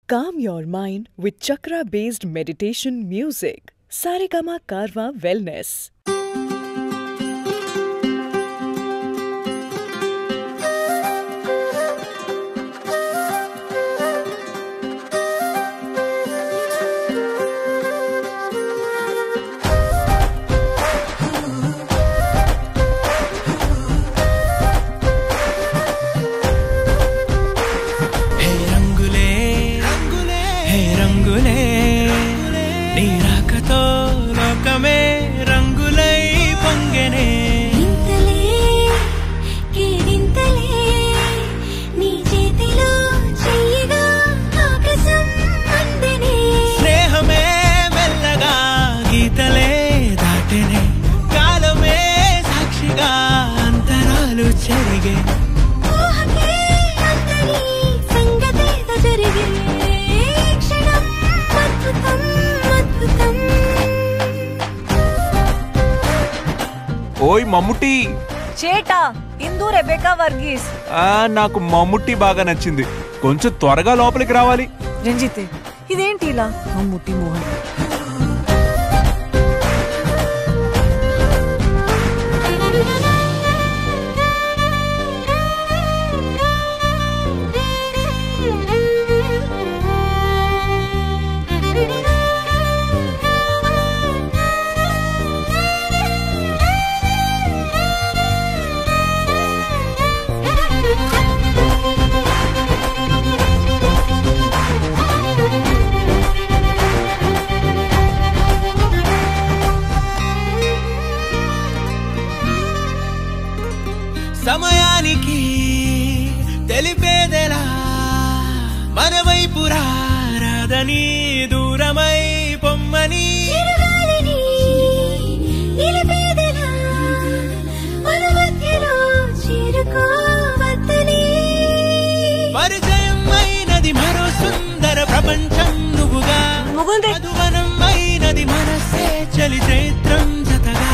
Calm your mind with chakra-based meditation music. Saregama Karwa Wellness. నీరాకతో లోకమే రంగులై పొంగెనే ఇంతలే కేరింతలే నీ చేతిలో చెయ్యగా ఆకాశం అందెనే స్నేహమే మెల్లగా గీతలే దాటెనే కాలమే సాక్షిగా అంతరాలు చెరిగే ఊహకే అంతని సంగతేదో జరిగే క్షణం అద్భుతం అద్భుతం ఓయ్ మమ్ముట్టి చేటా ఇందు రెబెకా వర్గీస్ నాకు మమ్ముట్టి బాగా నచ్చింది. కొంచెం త్వరగా లోపలికి రావాలి. రంజిత్ ఇదేంటి ఇలా మమ్ముట్టి మోహన్ సమయానికి తెలిపేదెలా మన వైపు రాదని దూరమై పొమ్మని చిరుగాలిని నిలిపేదెలా మన మధ్యలో చేరుకోవద్దని పరిచయం అయినది మరో సుందర ప్రపంచం నువ్వుగా ముగుందే మధువనం అయినది మనసే చలి చైత్రం జతగా